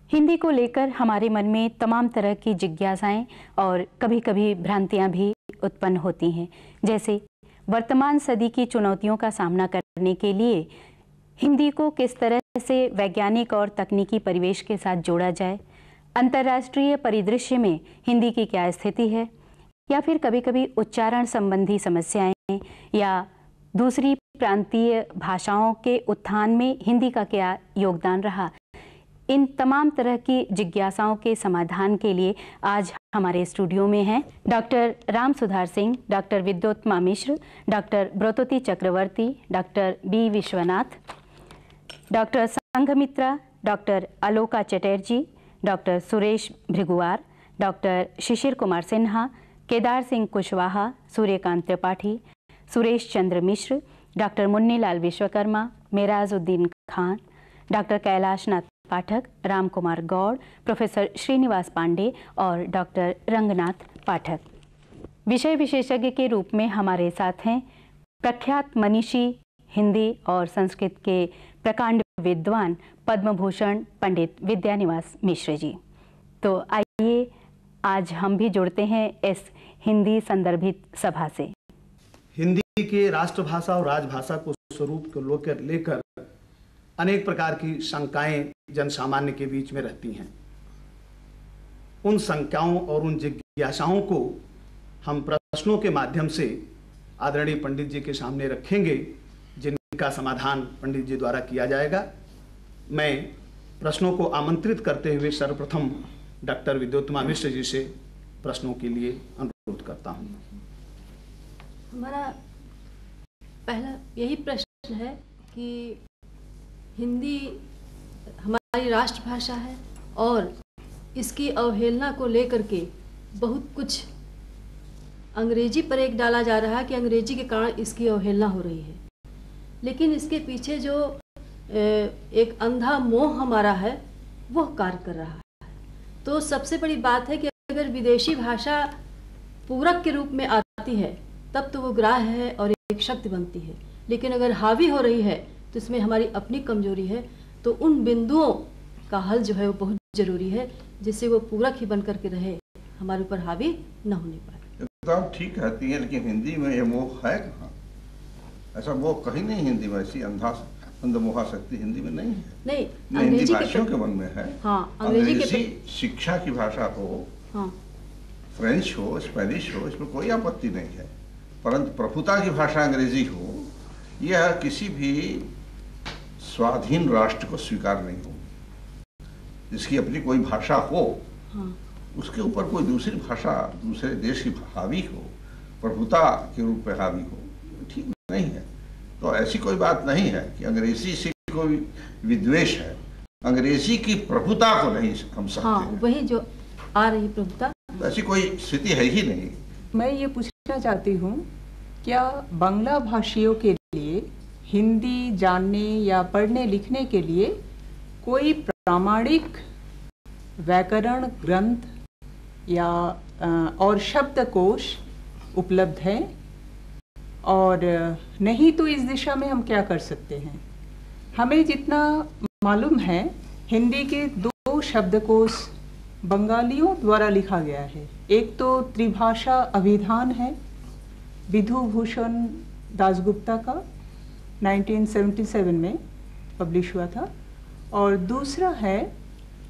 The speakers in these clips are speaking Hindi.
हिंदी को लेकर हमारे मन में तमाम तरह की जिज्ञासाएं और कभी-कभी भ्रांतियां भी उत्पन्न होती हैं। जैसे वर्तमान सदी की चुनौतियों का सामना करने के लिए हिंदी को किस तरह से वैज्ञानिक और तकनीकी परिवेश के साथ जोड़ा जाए, अंतर्राष्ट्रीय परिदृश्य में हिंदी की क्या स्थिति है, या फिर कभी-कभी उच्चारण संबंधी समस्याएं या दूसरी प्रांतीय भाषाओं के उत्थान में हिंदी का क्या योगदान रहा। इन तमाम तरह की जिज्ञासाओं के समाधान के लिए आज हमारे स्टूडियो में हैं doctor Ram Sudhar Singh, doctor Vidyottama Mishra, doctor Bratoti Chakraborty, doctor B Vishwanath, doctor Sanghamitra, doctor Aloka Chatterjee, doctor Suresh Bhriguvar, doctor Shishir Kumar Sinha, Kedar Singh Kushwaha, Suryakant Tripathi, Suresh Chandra Mishra, doctor Munnilal Vishwakarma, Merajuddin Khan, doctor Kailashnath Pathak, Ram Kumar Gaur, professor Srinivas Pandey और डॉक्टर रंगनाथ पाठक। विषय विशेषज्ञ के रूप में हमारे साथ हैं प्रख्यात मनीषी, हिंदी और संस्कृत के प्रकांड विद्वान पद्म भूषण पंडित विद्यानिवास मिश्र जी। तो आइए आज हम भी जुड़ते हैं इस हिंदी संदर्भित सभा से। हिंदी के राष्ट्रभाषा और राजभाषा को स्वरूप को लेकर अनेक प्रकार की शंकाएं जन सामान्य के बीच में रहती हैं। उन शंकाओं और उन जिज्ञासाओं को हम प्रश्नों के माध्यम से आदरणीय पंडित जी के सामने रखेंगे, जिनका समाधान पंडित जी द्वारा किया जाएगा। मैं प्रश्नों को आमंत्रित करते हुए सर्वप्रथम डॉक्टर विद्योत्मा मिश्र जी से प्रश्नों के लिए अनुरोध करता हूं। हमारा पहला यही प्रश्न है कि हिंदी हमारी राष्ट्रभाषा है और इसकी अवहेलना को लेकर के बहुत कुछ अंग्रेजी पर एक डाला जा रहा है कि अंग्रेजी के कारण इसकी अवहेलना हो रही है, लेकिन इसके पीछे जो एक अंधा मोह हमारा है वह कार्य कर रहा है। तो सबसे बड़ी बात है कि अगर विदेशी भाषा पूरक के रूप में आती है तब तो वो ग्राह्य है और एक शक्ति बनती है, लेकिन अगर हावी हो रही है तो इसमें हमारी अपनी कमजोरी है। तो उन बिंदुओं का हल जो है वो बहुत जरूरी है, जिससे वो पूरक ही बन करके रहे, हमारे ऊपर हावी न होने पाए। तो आप ठीक कहती हैं, लेकिन हिंदी में ये मोह है कहाँ? ऐसा मोह कहीं नहीं हिंदी में, ऐसी अंधमोहा शक्ति हिंदी में नहीं है। नहीं, हिंदी भाषियों के मन में है। हाँ, अंग्रेजी शिक्षा की भाषा हो, हाँ, फ्रेंच हो, स्पेनिश हो, इसमें कोई आपत्ति नहीं है, परंतु प्रभुता की भाषा अंग्रेजी हो, यह किसी भी स्वाधीन राष्ट्र को स्वीकार नहीं हो। जिसकी अपनी कोई भाषा हो, हाँ, उसके ऊपर कोई दूसरी भाषा दूसरे देश की हावी हो, प्रभुता के रूप में हावी हो, ठीक नहीं है। तो ऐसी कोई बात नहीं है कि अंग्रेजी से कोई विद्वेष है। अंग्रेजी की प्रभुता को नहीं हम सकते। हाँ, वही जो आ रही प्रभुता, ऐसी कोई स्थिति है ही नहीं। मैं ये पूछना चाहती हूँ, क्या बांग्ला भाषियों के लिए हिंदी जानने या पढ़ने लिखने के लिए कोई प्रामाणिक व्याकरण ग्रंथ या और शब्दकोश उपलब्ध है? और नहीं तो इस दिशा में हम क्या कर सकते हैं? हमें जितना मालूम है, हिंदी के 2 शब्दकोश बंगालियों द्वारा लिखा गया है। एक तो त्रिभाषा अभिधान है, विधु भूषण दासगुप्ता का 1977 में पब्लिश हुआ था, और दूसरा है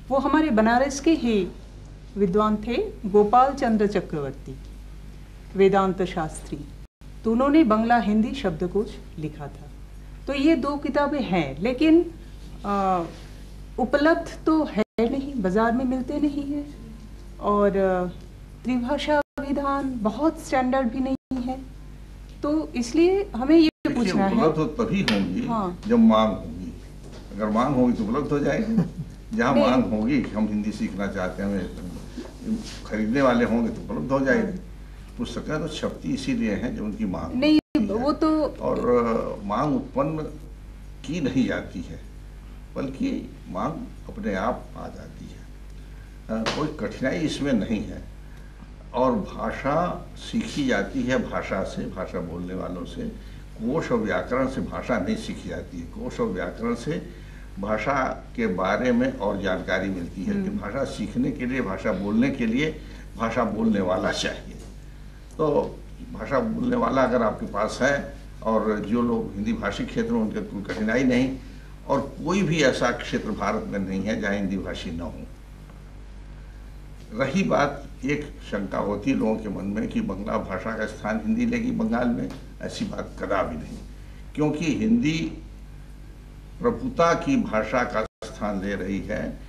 वो हमारे बनारस के ही विद्वान थे गोपाल चंद्र चक्रवर्ती, वेदांत शास्त्री, तो उन्होंने बांग्ला हिंदी शब्दकोश लिखा था। तो ये 2 किताबें हैं, लेकिन उपलब्ध तो है नहीं, बाजार में मिलते नहीं है, और त्रिभाषा विधान बहुत स्टैंडर्ड भी नहीं है। तो इसलिए हमें ये पूछना है, उपलब्ध तो तभी होंगी, हाँ, जब मांग होगी। अगर मांग होगी तो उपलब्ध हो जाएगी। जहाँ मांग होगी, हम हिंदी सीखना चाहते हैं, हमें खरीदने वाले होंगे तो उपलब्ध हो जाएगी। पुस्तकें तो छपती इसीलिए हैं जब उनकी मांग नहीं, वो तो और मांग उत्पन्न की नहीं जाती है, बल्कि मांग अपने आप आ जाती है। कोई कठिनाई इसमें नहीं है। और भाषा सीखी जाती है भाषा से, भाषा बोलने वालों से। कोश और व्याकरण से भाषा नहीं सीखी जाती है। कोश और व्याकरण से भाषा के बारे में और जानकारी मिलती है कि भाषा सीखने के लिए, भाषा बोलने के लिए भाषा बोलने वाला चाहिए। तो भाषा बोलने वाला अगर आपके पास है, और जो लोग हिंदी भाषी क्षेत्र में, उनके कोई कठिनाई नहीं, और कोई भी ऐसा क्षेत्र भारत में नहीं है जहाँ हिंदी भाषी न हो। रही बात, एक शंका होती है लोगों के मन में कि बांग्ला भाषा का स्थान हिंदी लेगी बंगाल में, ऐसी बात कदापि नहीं, क्योंकि हिंदी प्रभुता की भाषा का स्थान ले रही है।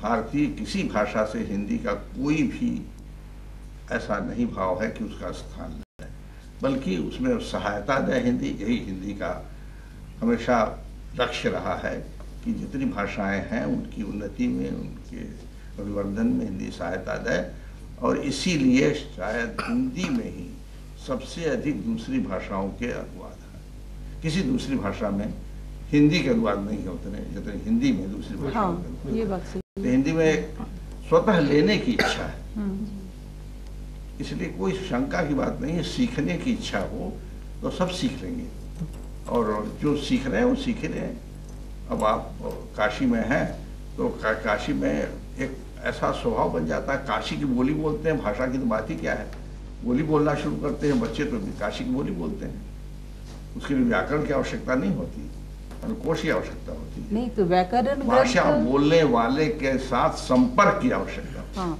भारतीय किसी भाषा से हिंदी का कोई भी ऐसा नहीं भाव है कि उसका स्थान ले, बल्कि उसमें सहायता दे हिंदी। यही हिंदी का हमेशा लक्ष्य रहा है कि जितनी भाषाएं हैं उनकी उन्नति में, उनके अभिवर्धन में हिंदी सहायता दे। और इसीलिए शायद हिंदी में ही सबसे अधिक दूसरी भाषाओं के अनुवाद हैं। किसी दूसरी भाषा में हिंदी के अनुवाद नहीं है उतने जितने हिंदी में दूसरी भाषाओं के अनुवाद। ये बात सही। तो हिंदी में स्वतः लेने की इच्छा है, इसलिए कोई शंका की बात नहीं है। सीखने की इच्छा हो तो सब सीख लेंगे, और जो सीख रहे हैं वो सीख रहे हैं। अब आप काशी में हैं तो काशी में एक ऐसा स्वभाव बन जाता है, काशी की बोली बोलते हैं, भाषा की तो बात ही क्या है। बोली बोलना शुरू करते हैं बच्चे तो काशी की बोली बोलते हैं, उसके लिए व्याकरण की आवश्यकता नहीं होती, अनुकोश की आवश्यकता होती है। नहीं तो व्याकरण भाषा बोलने वाले के साथ संपर्क की आवश्यकता। हाँ,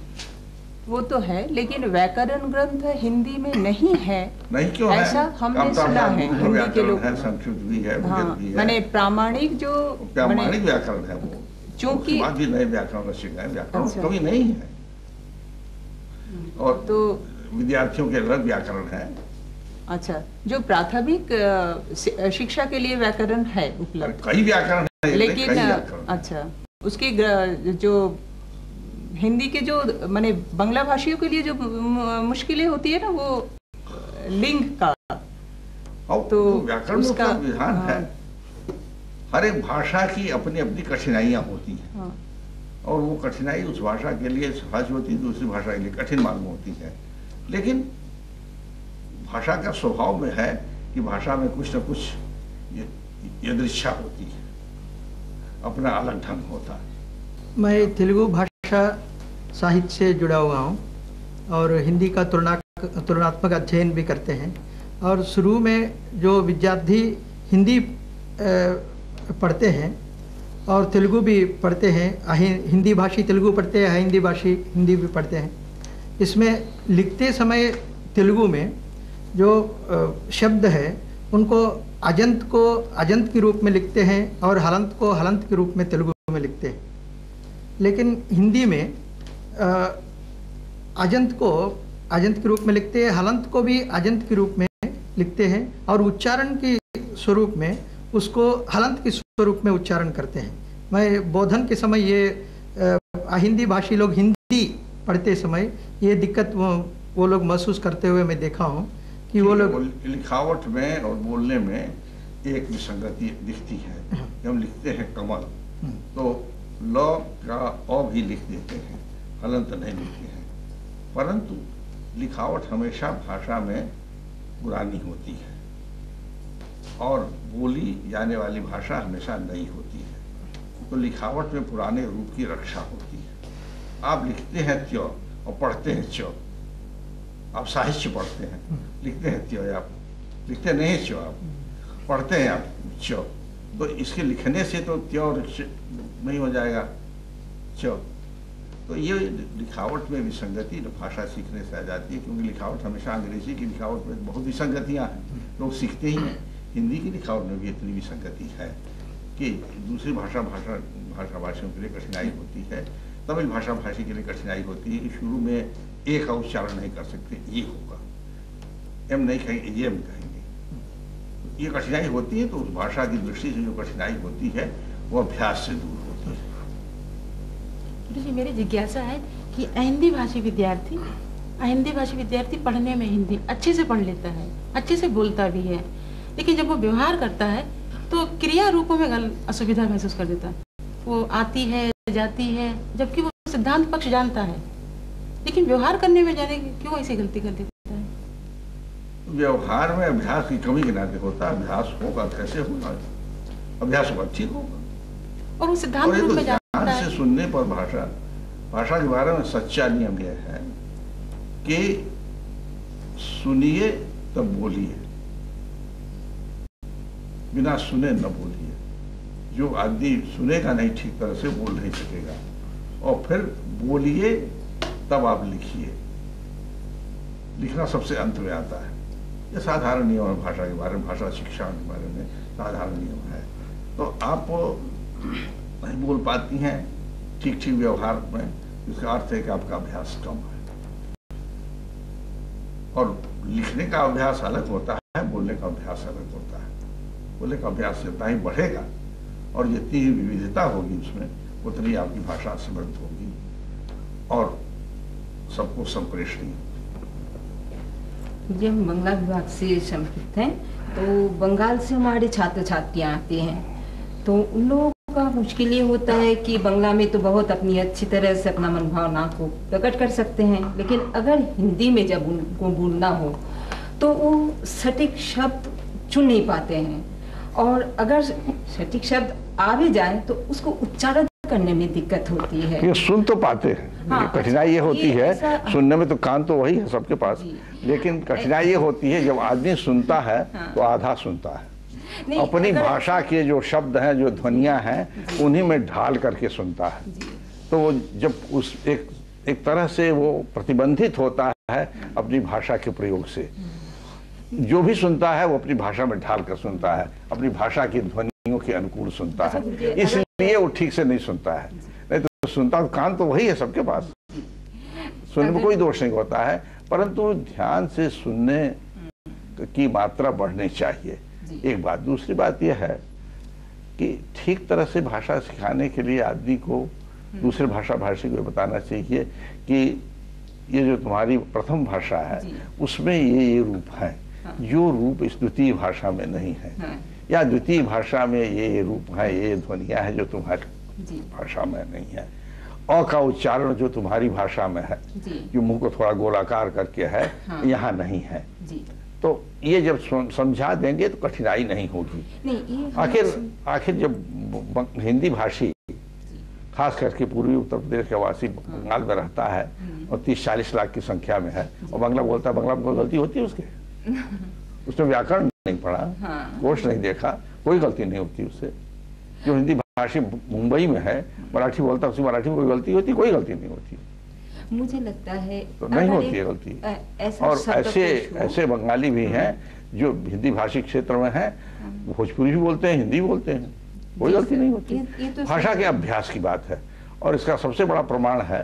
वो तो है, लेकिन व्याकरण ग्रंथ हिंदी में नहीं है। नहीं क्यों है? ऐसा हमने सुना है हिंदी के लोग। संस्कृत भी है, हाँ, भी है। मैंने प्रामाणिक जो प्रामाणिक व्याकरण है वो, चूंकि भी नए व्याकरण रचित है, व्याकरण अच्छा। कभी नहीं है। और तो विद्यार्थियों के अलग व्याकरण है। अच्छा, जो प्राथमिक शिक्षा के लिए व्याकरण है उपलब्ध, कई व्याकरण है, लेकिन कई व्याकरण है। अच्छा, उसकी जो हिंदी के जो माने बांग्ला भाषियों के लिए जो मुश्किलें होती है ना, वो लिंग का, तो व्याकरण उसका विधान है। हर एक भाषा की अपनी अपनी कठिनाइयां होती हैं। हाँ। और वो कठिनाई उस भाषा के लिए सहज होती है, दूसरी भाषा के लिए कठिन मालूम होती है। लेकिन भाषा का स्वभाव में है कि भाषा में कुछ न कुछ यदृच्छा होती है, अपना अलग ढंग होता है। मैं तेलुगु भाषा साहित्य से जुड़ा हुआ हूँ और हिंदी का तुलनात्मक अध्ययन भी करते हैं। और शुरू में जो विद्यार्थी हिंदी पढ़ते हैं और तेलुगु भी पढ़ते हैं, हिंदी भाषी तेलुगु पढ़ते हैं, हिंदी भाषी हिंदी भी पढ़ते हैं। इसमें लिखते समय तेलुगु में जो शब्द है उनको अजंत के रूप में लिखते हैं और हलंत को हलंत के रूप में तेलुगु में लिखते हैं। लेकिन हिंदी में अजंत को अजंत के रूप में लिखते हैं, हलंत को भी अजंत के रूप में लिखते हैं और उच्चारण के स्वरूप में उसको हलंत के स्वरूप में उच्चारण करते हैं। मैं बोधन के समय ये हिंदी भाषी लोग हिंदी पढ़ते समय ये दिक्कत वो लोग महसूस करते हुए मैं देखा हूँ कि वो लोग लिखावट में और बोलने में एक विसंगति दिखती है। हम लिखते हैं कमल तो ल का अ भी लिख देते हैं, हलंत नहीं लिखते हैं, परंतु लिखावट हमेशा भाषा में पुरानी होती है और बोली जाने वाली भाषा हमेशा नई होती है। तो लिखावट में पुराने रूप की रक्षा होती है। आप लिखते हैं त्य और पढ़ते हैं च, आप साहित्य पढ़ते हैं, लिखते हैं त्य, आप लिखते नहीं च, आप पढ़ते हैं आप च, तो इसके लिखने से तो त्य और नहीं हो जाएगा च। तो ये लिखावट में विसंगति भाषा सीखने से आ जाती है, क्योंकि लिखावट हमेशा अंग्रेजी की लिखावट में बहुत विसंगतियाँ हैं, लोग सीखते ही हैं। हिंदी की लिखावट में भी इतनी विसंगति है कि दूसरी भाषाभाषियों के लिए कठिनाई होती है। तमिल भाषा भाषी के लिए कठिनाई होती है कि शुरू में ए का उच्चारण नहीं कर सकते, ये होगा, एम नहीं कहेंगे, ये एम कहेंगे। ये कठिनाई होती है, तो उस भाषा की दृष्टि से जो कठिनाई होती है वो अभ्यास से दूर होती है। जी, मेरी जिज्ञासा है कि अहिंदी भाषी विद्यार्थी पढ़ने में हिंदी अच्छे से पढ़ लेता है, अच्छे से बोलता भी है, लेकिन जब वो व्यवहार करता है तो क्रिया रूपों में असुविधा महसूस कर देता है। वो आती है जाती है, जबकि वो सिद्धांत पक्ष जानता है, लेकिन व्यवहार करने में जाने क्यों ऐसी गलती कर देता है। व्यवहार में अभ्यास की कमी के नाते होता है। अभ्यास होगा, कैसे होगा, अभ्यास होगा ठीक होगा। और वो सिद्धांत रूप में जानता ध्यान है। से सुनने पर भाषा के बारे में सच्चा नियम यह है कि सुनिए तब बोलिए, बिना सुने न बोलिए। जो आदमी सुनेगा नहीं ठीक तरह से बोल नहीं सकेगा। और फिर बोलिए तब आप लिखिए। लिखना सबसे अंत में आता है। ये साधारण नियम है भाषा के बारे में, भाषा शिक्षा के बारे में साधारण नियम है। तो आप नहीं बोल पाती हैं ठीक ठीक व्यवहार में, इसका अर्थ है कि आपका अभ्यास कम है। और लिखने का अभ्यास अलग होता है, बोलने का अभ्यास अलग होता है। बोलने का अभ्यास जितना ही बढ़ेगा और जितनी ही विविधता होगी उसमें, उतनी आपकी भाषा समृद्ध होगी और सबको संप्रेषणीय। जी, हम बंगला विभाग से संपर्क हैं, तो बंगाल से हमारे छात्र छात्रियाँ आते हैं, तो उन लोगों का मुश्किल ये होता है कि बंगला में तो बहुत अपनी अच्छी तरह से अपना मन भावना को प्रकट कर सकते हैं, लेकिन अगर हिंदी में जब उनको बोलना हो तो वो सटीक शब्द चुन नहीं पाते हैं, और अगर सटीक शब्द आ भी जाए तो उसको उच्चारण करने में दिक्कत होती है। ये सुन तो पाते हैं। हाँ, कठिनाई ये होती है, सुनने में तो कान तो वही है सबके पास, लेकिन कठिनाई ये होती है जब आदमी सुनता है तो आधा सुनता है। अपनी भाषा के जो शब्द हैं, जो ध्वनियां हैं, उन्हीं में ढाल करके सुनता है। तो वो जब उस एक तरह से वो प्रतिबंधित होता है अपनी भाषा के प्रयोग से। जो भी सुनता है वो अपनी भाषा में ढाल कर सुनता है, अपनी भाषा की ध्वनियों के अनुकूल सुनता है, इसलिए वो ठीक से नहीं सुनता है। नहीं तो सुनता, कान तो वही है सबके पास, सुनने में कोई दोष नहीं होता है, परंतु ध्यान से सुनने की मात्रा बढ़नी चाहिए। एक बात। दूसरी बात यह है कि ठीक तरह से भाषा सिखाने के लिए आदमी को दूसरे भाषा भाषी को बताना चाहिए कि ये जो तुम्हारी प्रथम भाषा है उसमें ये रूप है, जो रूप इस द्वितीय भाषा में नहीं है, या द्वितीय भाषा में ये रूप है, ये ध्वनियां है जो तुम्हारी भाषा में नहीं है। अ का उच्चारण जो तुम्हारी भाषा में है, जो मुंह को थोड़ा गोलाकार करके है, यहाँ नहीं है। तो ये जब समझा देंगे तो कठिनाई नहीं होगी। आखिर जब हिंदी भाषी खास करके पूर्वी उत्तर प्रदेश के वासी बंगाल में रहता है और 30-40 लाख की संख्या में है और बांग्ला बोलता है, बांग्ला में कोई गलती होती है उसके? उसने व्याकरण नहीं पढ़ा, कोश नहीं देखा, कोई गलती नहीं होती उससे। जो हिंदी भाषी मुंबई में है, मराठी बोलता है, उसकी मराठी में कोई गलती होती? कोई गलती नहीं होती। मुझे लगता है तो नहीं होती है गलती। और ऐसे बंगाली भी हैं जो हिंदी भाषी क्षेत्र में हैं, भोजपुरी भी बोलते हैं, हिंदी भी बोलते हैं, कोई गलती नहीं होती। तो भाषा के अभ्यास की बात है। और इसका सबसे बड़ा प्रमाण है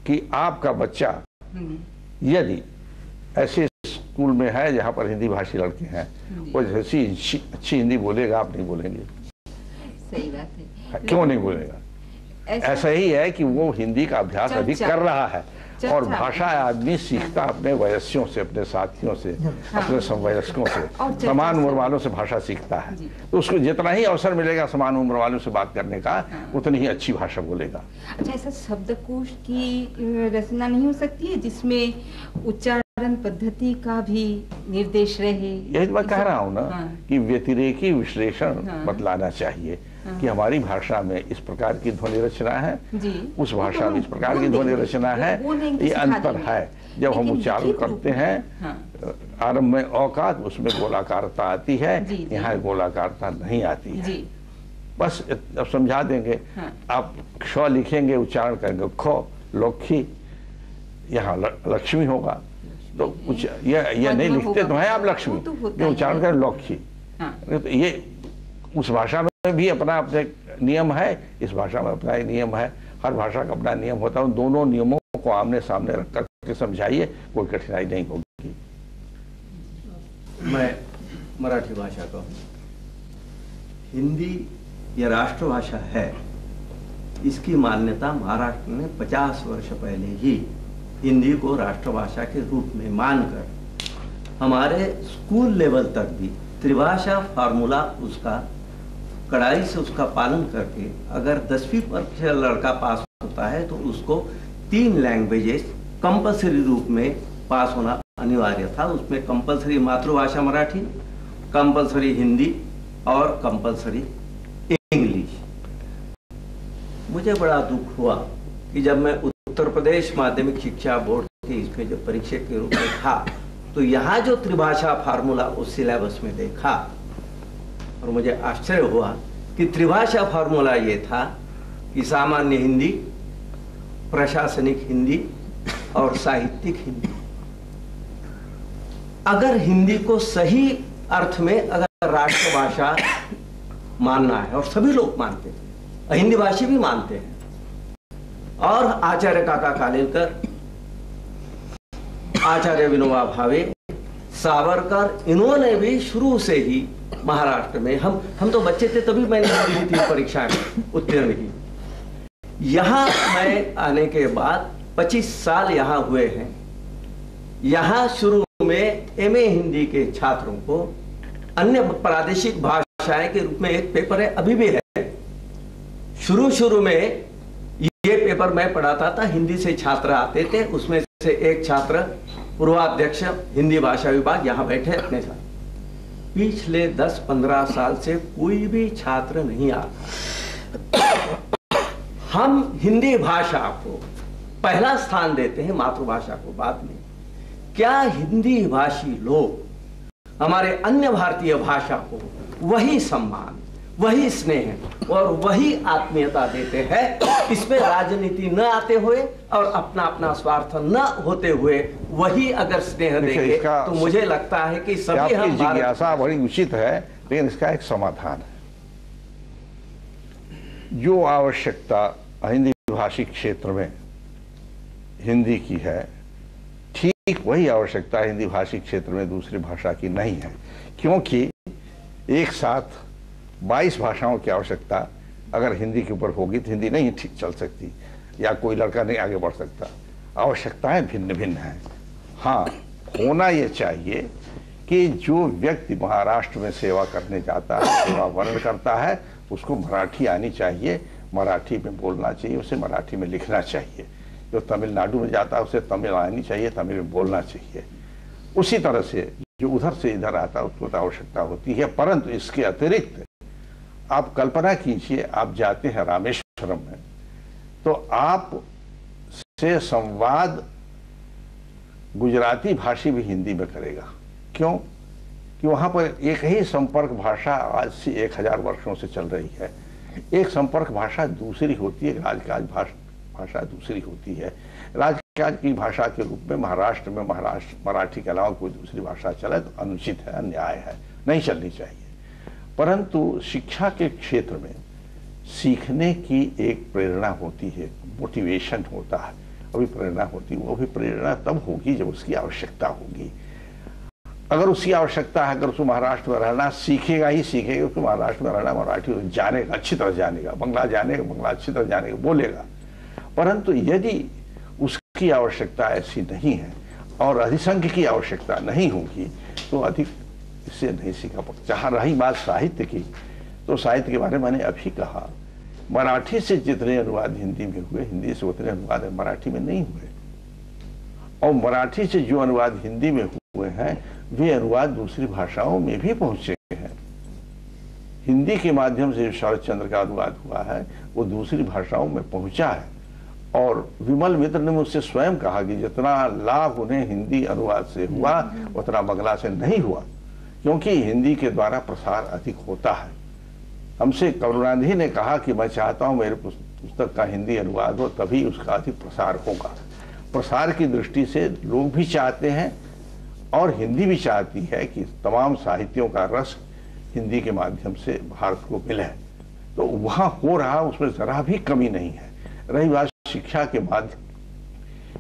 कि आपका बच्चा यदि ऐसे स्कूल में है जहाँ पर हिंदी भाषी लड़के हैं, वो जैसी अच्छी हिंदी बोलेगा, आप नहीं बोलेंगे। सही बात है। क्यों नहीं बोलेगा? ऐसा ही है कि वो हिंदी का अभ्यास अभी कर रहा है, और भाषा आदमी सीखता अपने वयस्यों से, अपने साथियों से, अपने समवयस्कों से, समान उम्र वालों से भाषा सीखता है। तो उसको जितना ही अवसर मिलेगा समान उम्र वालों से बात करने का, उतनी ही अच्छी भाषा बोलेगा। अच्छा, ऐसा शब्दकोश की रचना नहीं हो सकती है जिसमें उच्चारण पद्धति का भी निर्देश रहे? यही तो मैं कह रहा हूँ ना कि व्यतिरेकी विश्लेषण बतलाना चाहिए कि हमारी भाषा में इस प्रकार की ध्वनि रचना है, उस भाषा में इस प्रकार की ध्वनि रचना है, ये अंतर है। जब हम उच्चारण करते हैं आरंभ में अ का, उसमें गोलाकारता आती है, यहाँ गोलाकारता नहीं आती है। बस अब समझा देंगे। आप क्ष लिखेंगे, उच्चारण करेंगे ख, लौखी, यहाँ लक्ष्मी होगा। तो ये नहीं लिखते तो है आप लक्ष्मी, जो उच्चारण करें लौखी। तो ये उस भाषा में भी अपना अपने नियम है, इस भाषा में अपना ही नियम है। हर भाषा का अपना नियम होता है। दोनों नियमों को आमने सामने रख करके समझाइए, कोई कठिनाई नहीं होगी। मैं मराठी भाषा का हूँ। हिंदी यह राष्ट्रभाषा है, इसकी मान्यता महाराष्ट्र ने 50 वर्ष पहले ही हिंदी को राष्ट्रभाषा के रूप में मानकर हमारे स्कूल लेवल तक भी त्रिभाषा फार्मूला उसका कड़ाई से उसका पालन करके, अगर 10वीं परीक्षा लड़का पास होता है तो उसको 3 लैंग्वेजेस कंपलसरी रूप में पास होना अनिवार्य था। उसमें कंपलसरी मातृभाषा मराठी, कंपलसरी हिंदी और कंपलसरी इंग्लिश। मुझे बड़ा दुख हुआ कि जब मैं उत्तर प्रदेश माध्यमिक शिक्षा बोर्ड के इसमें जो परीक्षक के रूप में था, तो यहाँ जो त्रिभाषा फार्मूला उस सिलेबस में देखा और मुझे आश्चर्य हुआ कि त्रिभाषा फार्मूला ये था कि सामान्य हिंदी, प्रशासनिक हिंदी और साहित्यिक हिंदी। अगर हिंदी को सही अर्थ में अगर राष्ट्रभाषा मानना है, और सभी लोग मानते हैं, हिंदी भाषी भी मानते हैं, और आचार्य काका कालेलकर, आचार्य विनोबा भावे, सावरकर, इन्होंने भी शुरू से ही महाराष्ट्र में, हम तो बच्चे थे तभी मैंने हिंदी की परीक्षा उत्तीर्ण की। यहाँ मैं आने के बाद 25 साल यहाँ हुए हैं। यहाँ शुरू में एमए हिंदी के छात्रों को अन्य प्रादेशिक भाषाएं के रूप में एक पेपर है, अभी भी है। शुरू में ये पेपर मैं पढ़ाता था, हिंदी से छात्र आते थे, उसमें से एक छात्र पूर्वाध्यक्ष हिंदी भाषा विभाग यहाँ बैठे अपने साथ। पिछले 10-15 साल से कोई भी छात्र नहीं आता। हम हिंदी भाषा को पहला स्थान देते हैं, मातृभाषा को बाद में। क्या हिंदी भाषी लोग हमारे अन्य भारतीय भाषा को वही सम्मान, वही स्नेह और वही आत्मीयता देते हैं, इसमें राजनीति न आते हुए और अपना अपना स्वार्थ न होते हुए वही अगर स्नेह देंगे तो मुझे लगता है कि सभी हम जिज्ञासा बड़ी उचित है, लेकिन इसका एक समाधान है। जो आवश्यकता हिंदी भाषी क्षेत्र में हिंदी की है, ठीक वही आवश्यकता हिंदी भाषी क्षेत्र में दूसरी भाषा की नहीं है, क्योंकि एक साथ 22 भाषाओं की आवश्यकता अगर हिंदी के ऊपर होगी तो हिंदी नहीं ठीक चल सकती, या कोई लड़का नहीं आगे बढ़ सकता। आवश्यकताएं भिन्न भिन्न हैं। हाँ, होना ये चाहिए कि जो व्यक्ति महाराष्ट्र में सेवा करने जाता है, सेवा वर्ण करता है, उसको मराठी आनी चाहिए, मराठी में बोलना चाहिए, उसे मराठी में लिखना चाहिए। जो तमिलनाडु में जाता है उसे तमिल आनी चाहिए, तमिल में बोलना चाहिए। उसी तरह से जो उधर से इधर आता है उसको तो आवश्यकता होती है। परंतु इसके अतिरिक्त आप कल्पना कीजिए, आप जाते हैं रामेश्वरम में, तो आप से संवाद गुजराती भाषी भी हिंदी में करेगा। क्यों? कि वहाँ पर एक ही संपर्क भाषा आज से 1000 वर्षों से चल रही है। एक संपर्क भाषा दूसरी होती है, राजकाज भाषा दूसरी होती है। राजकाज की भाषा के रूप में महाराष्ट्र में मराठी के अलावा कोई दूसरी भाषा चले तो अनुचित है, अन्याय है, नहीं चलनी चाहिए। परंतु शिक्षा के क्षेत्र में सीखने की एक प्रेरणा होती है, मोटिवेशन होता है, अभिप्रेरणा होती है। वो अभिप्रेरणा तब होगी जब उसकी आवश्यकता होगी। अगर उसकी आवश्यकता है, अगर उसको महाराष्ट्र में रहना सीखेगा ही सीखेगा, उसको महाराष्ट्र में रहना, मराठी जानेगा, अच्छी तरह जानेगा, बंगला जानेगा, बंगला अच्छी तरह जानेगा, बोलेगा। परंतु यदि उसकी आवश्यकता ऐसी नहीं है और अधिसंख्य की आवश्यकता नहीं होगी तो अधिक इससे नहीं सीखा। जहाँ रही बात साहित्य की, तो साहित्य के बारे में मैंने अभी कहा, मराठी से जितने अनुवाद हिंदी में हुए, हिंदी से उतने अनुवाद मराठी में नहीं हुए। और मराठी से जो अनुवाद हिंदी में हुए हैं वे अनुवाद दूसरी भाषाओं में भी पहुंचे हैं। हिंदी के माध्यम से शरद चंद्र का अनुवाद हुआ है वो दूसरी भाषाओं में पहुंचा है। और विमल मित्र ने मुझसे स्वयं कहा कि जितना लाभ उन्हें हिंदी अनुवाद से हुआ उतना बंगला से नहीं हुआ, क्योंकि हिंदी के द्वारा प्रसार अधिक होता है। हमसे करुणानिधि ने कहा कि मैं चाहता हूं मेरे पुस्तक का हिंदी अनुवाद हो, तभी उसका अधिक प्रसार होगा। प्रसार की दृष्टि से लोग भी चाहते हैं और हिंदी भी चाहती है कि तमाम साहित्यों का रस हिंदी के माध्यम से भारत को मिले। तो वहाँ हो रहा, उसमें जरा भी कमी नहीं है। रही बात शिक्षा के माध्यम,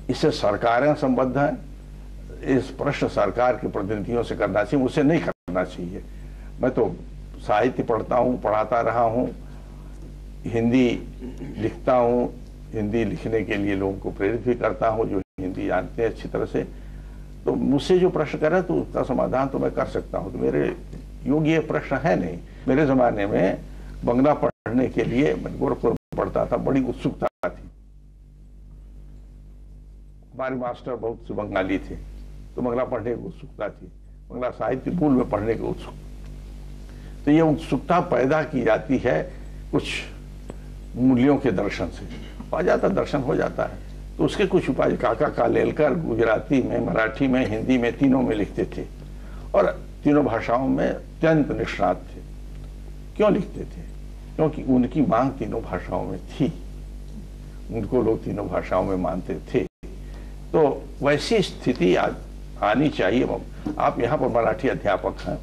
इससे सरकारें संबद्ध हैं। इस प्रश्न सरकार के प्रतिनिधियों से करना चाहिए, मुझसे नहीं करना चाहिए। मैं तो साहित्य पढ़ता हूँ, पढ़ाता रहा हूँ, हिंदी लिखता हूँ, हिंदी लिखने के लिए लोगों को प्रेरित भी करता हूँ जो हिंदी जानते हैं अच्छी तरह से। तो मुझसे जो प्रश्न करें तो उसका समाधान तो मैं कर सकता हूँ। तो मेरे योग्य प्रश्न है नहीं। मेरे ज़माने में बंगला पढ़ने के लिए मैं गोरखपुर पढ़ता था, बड़ी उत्सुकता थी। हमारे मास्टर बहुत से बंगाली थे, तो बंगला पढ़ने की उत्सुकता थी, बंगला साहित्य मूल में पढ़ने की उत्सुकता। तो ये उत्सुकता पैदा की जाती है कुछ मूल्यों के दर्शन से आ जाता, दर्शन हो जाता है। तो उसके कुछ उपाय काका कालेलकर गुजराती में, मराठी में, हिंदी में, तीनों में लिखते थे और तीनों भाषाओं में अत्यंत निष्णात थे। क्यों लिखते थे? क्योंकि उनकी मांग तीनों भाषाओं में थी, उनको लोग तीनों भाषाओं में मानते थे। तो वैसी स्थिति आनी चाहिए। आप यहाँ पर मराठी अध्यापक हैं,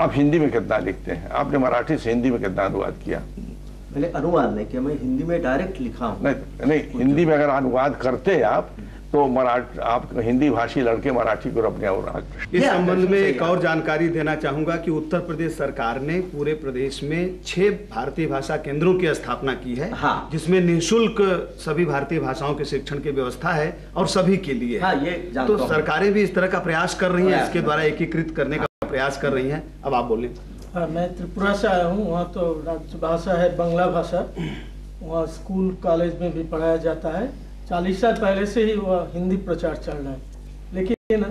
आप हिंदी में कितना लिखते हैं? आपने मराठी से हिंदी में कितना अनुवाद किया? मैंने अनुवाद नहीं किया, मैं हिंदी में डायरेक्ट लिखा हूँ। नहीं, हिंदी में अगर अनुवाद करते आप तो आप हिंदी भाषी लड़के मराठी को अपने और इस संबंध में एक और जानकारी देना चाहूंगा कि उत्तर प्रदेश सरकार ने पूरे प्रदेश में 6 भारतीय भाषा केंद्रों की स्थापना की है। हाँ। जिसमें निःशुल्क सभी भारतीय भाषाओं के शिक्षण की व्यवस्था है और सभी के लिए। हाँ, ये तो सरकारें भी इस तरह का प्रयास कर रही हैं, इसके द्वारा एकीकृत करने का प्रयास कर रही हैं। अब आप बोलें। हाँ, मैं त्रिपुरा से आया हूँ। वहाँ तो राजभाषा है बांग्ला भाषा। वहाँ स्कूल कॉलेज में भी पढ़ाया जाता है। 40 साल पहले से ही वह हिंदी प्रचार चल रहा है, लेकिन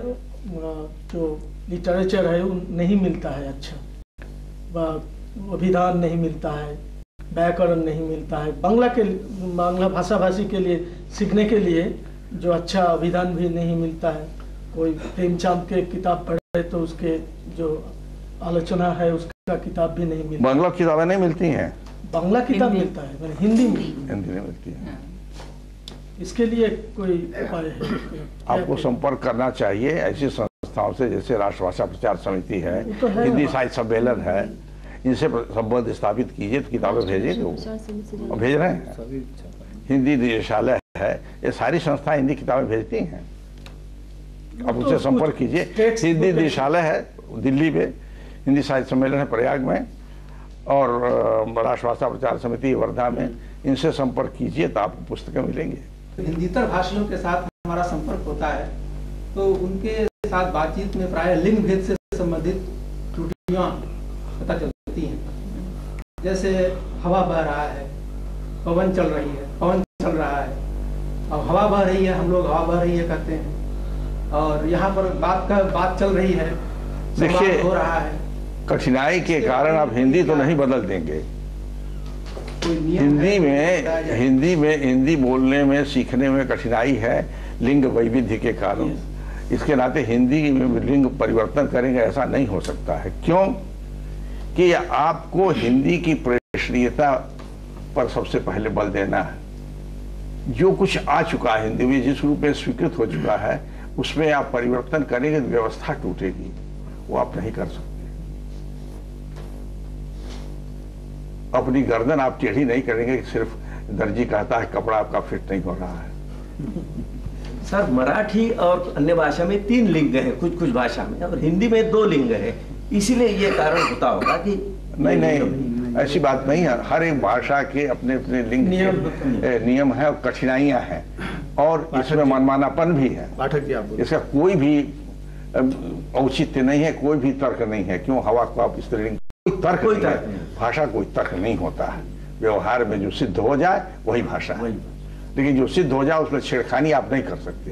जो लिटरेचर है वो नहीं मिलता है अच्छा, वह अभिधान नहीं मिलता है, व्याकरण नहीं मिलता है। बांग्ला भाषा भाषी के लिए सीखने के लिए जो अच्छा अभिधान भी नहीं मिलता है। कोई प्रेमचंद के किताब पढ़े तो उसके जो आलोचना है उसका किताब भी नहीं मिलता। बांग्ला किताबें नहीं मिलती हैं? बांग्ला किताब मिलता है, हिंदी नहीं मिलती है। इसके लिए कोई उपाय है? आपको संपर्क करना चाहिए ऐसी संस्थाओं से, जैसे राष्ट्रभाषा प्रचार समिति है, तो हिंदी साहित्य सम्मेलन है, इनसे संबंध स्थापित कीजिए तो किताबें भेजेंगे वो, और भेज रहे हैं। हिंदी निदेशालय है, ये सारी संस्थाएं हिंदी किताबें भेजती हैं। आप उससे संपर्क कीजिए। हिंदी निदेशालय है दिल्ली में, हिंदी साहित्य सम्मेलन है प्रयाग में, और राष्ट्रभाषा प्रचार समिति वर्धा में। इनसे संपर्क कीजिए तो आपको पुस्तकें मिलेंगी। हिंदीतर भाषियों के साथ हमारा संपर्क होता है तो उनके साथ बातचीत में प्राय लिंग भेद से संबंधित त्रुटियां पता चलती हैं। जैसे हवा बह रहा है, पवन चल रही है, पवन चल रहा है, अब हवा बह रही है, हम लोग हवा बह रही है कहते हैं, और यहाँ पर बात चल रही है, देखिए हो रहा है। कठिनाई के कारण आप हिंदी तो नहीं बदल देंगे। हिंदी बोलने में, सीखने में कठिनाई है लिंग वैविध्य के कारण। इसके नाते हिंदी में लिंग परिवर्तन करेंगे ऐसा नहीं हो सकता है। क्यों कि आपको हिंदी की प्रेषणीयता पर सबसे पहले बल देना है। जो कुछ आ चुका है हिंदी में, जिस रूप में स्वीकृत हो चुका है, उसमें आप परिवर्तन करेंगे तो व्यवस्था टूटेगी, वो आप नहीं कर सकते। अपनी गर्दन आप टेढ़ी नहीं करेंगे कि सिर्फ दर्जी कहता है कपड़ा आपका फिट नहीं हो रहा है। सर, मराठी और अन्य भाषा में 3 लिंग हैं, कुछ भाषा में, और हिंदी में 2 लिंग है, इसीलिए ये कारण होता होगा कि नहीं, ऐसी बात नहीं है। हर एक भाषा के अपने अपने लिंग नियम है और कठिनाइयां हैं, और इसमें मनमानापन भी है। पाठक जी आप इसका कोई भी औचित्य नहीं है, कोई भी तर्क नहीं है। क्यों हवा को आप स्त्रीलिंग, कोई तर्क नहीं, भाषा कोई तर्क नहीं होता है। व्यवहार में जो सिद्ध हो जाए वही भाषा है, लेकिन जो सिद्ध हो जाए उसमें छेड़खानी आप नहीं कर सकते।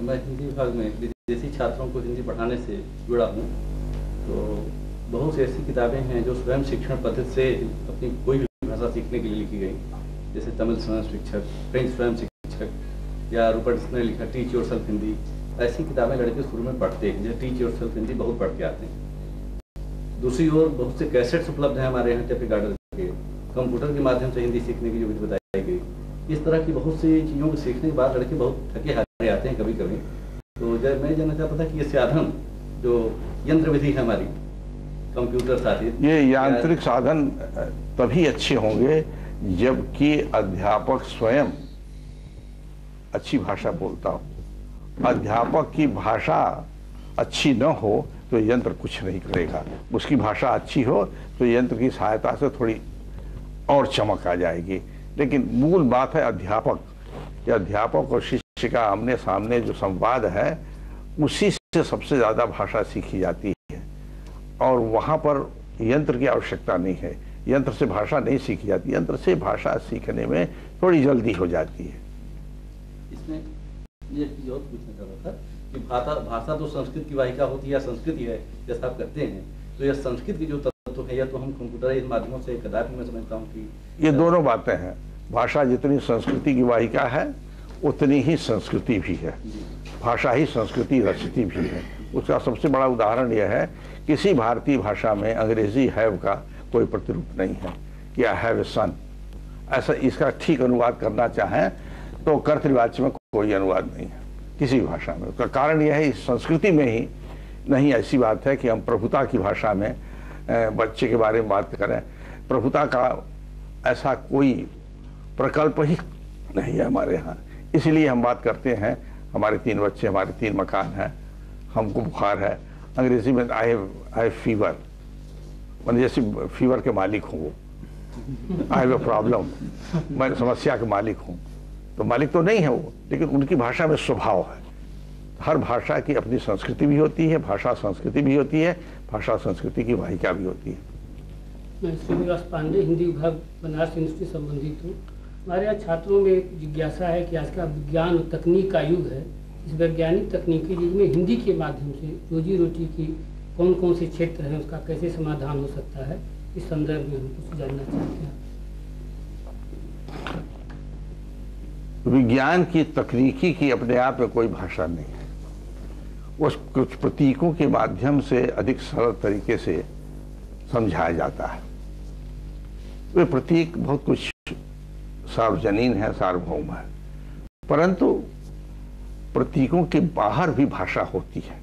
मैं हिंदी विभाग में विदेशी छात्रों को हिंदी पढ़ाने से जुड़ा हूँ, तो बहुत सी ऐसी किताबें हैं जो स्वयं शिक्षण पद्धति से अपनी कोई भी भाषा सीखने के लिए लिखी गई, जैसे तमिल स्वयं शिक्षक, फ्रेंच स्वयं शिक्षक, या रूपर्ट ने लिखा टीच योरसेल्फ हिंदी। ऐसी किताबें लड़के शुरू में पढ़ते हैं, जैसे टीच योरसेल्फ हिंदी बहुत पढ़ के आते हैं। दूसरी ओर बहुत से कैसेट्स उपलब्ध हैं हमारे यहाँ टेप रिकॉर्डर के, कंप्यूटर के माध्यम से हिंदी सीखने की जो विधि बताई गई। इस तरह की बहुत सी चीज़ों को सीखने के बाद लड़के बहुत थके हारे आते हैं कभी कभी। तो जब मैं जानना चाहता था कि ये साधन जो यंत्र विधि है हमारी कंप्यूटर साथित, ये यांत्रिक साधन तभी अच्छे होंगे जबकि अध्यापक स्वयं अच्छी भाषा बोलता हो। अध्यापक की भाषा अच्छी न हो तो यंत्र कुछ नहीं करेगा, उसकी भाषा अच्छी हो तो यंत्र की सहायता से थोड़ी और चमक आ जाएगी। लेकिन मूल बात है अध्यापक और शिष्य का आमने सामने जो संवाद है, उसी से सबसे ज़्यादा भाषा सीखी जाती है, और वहाँ पर यंत्र की आवश्यकता नहीं है। यंत्र से भाषा नहीं सीखी जाती, यंत्र से भाषा सीखने में थोड़ी जल्दी हो जाती है। इसमें ये चीज़ और पूछना चाह रहा था कि भाषा तो संस्कृत की वाहिका होती है या संस्कृत ही है, जैसा आप कहते हैं, तो यह संस्कृत के जो तत्व तो है, या तो हम कंप्यूटराइज माध्यमों से कदापि मैं समझता हूँ कि ये दोनों बातें हैं। भाषा जितनी संस्कृति की वाहिका है उतनी ही संस्कृति भी है। भाषा ही संस्कृति रचती भी है। उसका सबसे बड़ा उदाहरण यह है, किसी भारतीय भाषा में अंग्रेजी हैव का कोई प्रतिरूप नहीं है कि आई हैव ए सन। ऐसा इसका ठीक अनुवाद करना चाहें तो कर्तृवाच्य में कोई अनुवाद नहीं है किसी भाषा में। उसका कारण यह है, इस संस्कृति में ही नहीं ऐसी बात है कि हम प्रभुता की भाषा में बच्चे के बारे में बात करें। प्रभुता का ऐसा कोई प्रकल्प ही नहीं है हमारे यहाँ। इसलिए हम बात करते हैं, हमारे 3 बच्चे, हमारे 3 मकान हैं, हमको बुखार है। अंग्रेजी में आई हैव फीवर, मैंने जैसे फीवर के मालिक हूँ वो। आई हैव ए प्रॉब्लम, मैं समस्या के मालिक हूँ। तो मालिक तो नहीं है वो, लेकिन उनकी भाषा में स्वभाव है। हर भाषा की अपनी संस्कृति भी होती है, भाषा संस्कृति भी होती है, भाषा संस्कृति की वाहिका भी होती है। मैं श्रीनिवास पांडे, हिंदी विभाग, बनारस यूनिवर्सिटी संबंधित हूँ। हमारे यहाँ छात्रों में एक जिज्ञासा है कि आज का विज्ञान और तकनीक का युग है। इस वैज्ञानिक तकनीकी युग में हिंदी के माध्यम से रोजी रोटी की कौन कौन से क्षेत्र हैं, उसका कैसे समाधान हो सकता है, इस संदर्भ में हम कुछ जानना चाहते हैं। विज्ञान की तकनीकी की अपने आप में कोई भाषा नहीं है। उस कुछ प्रतीकों के माध्यम से अधिक सरल तरीके से समझाया जाता है। वे प्रतीक बहुत कुछ सार्वजनीन है, सार्वभौम है, परंतु प्रतीकों के बाहर भी भाषा होती है।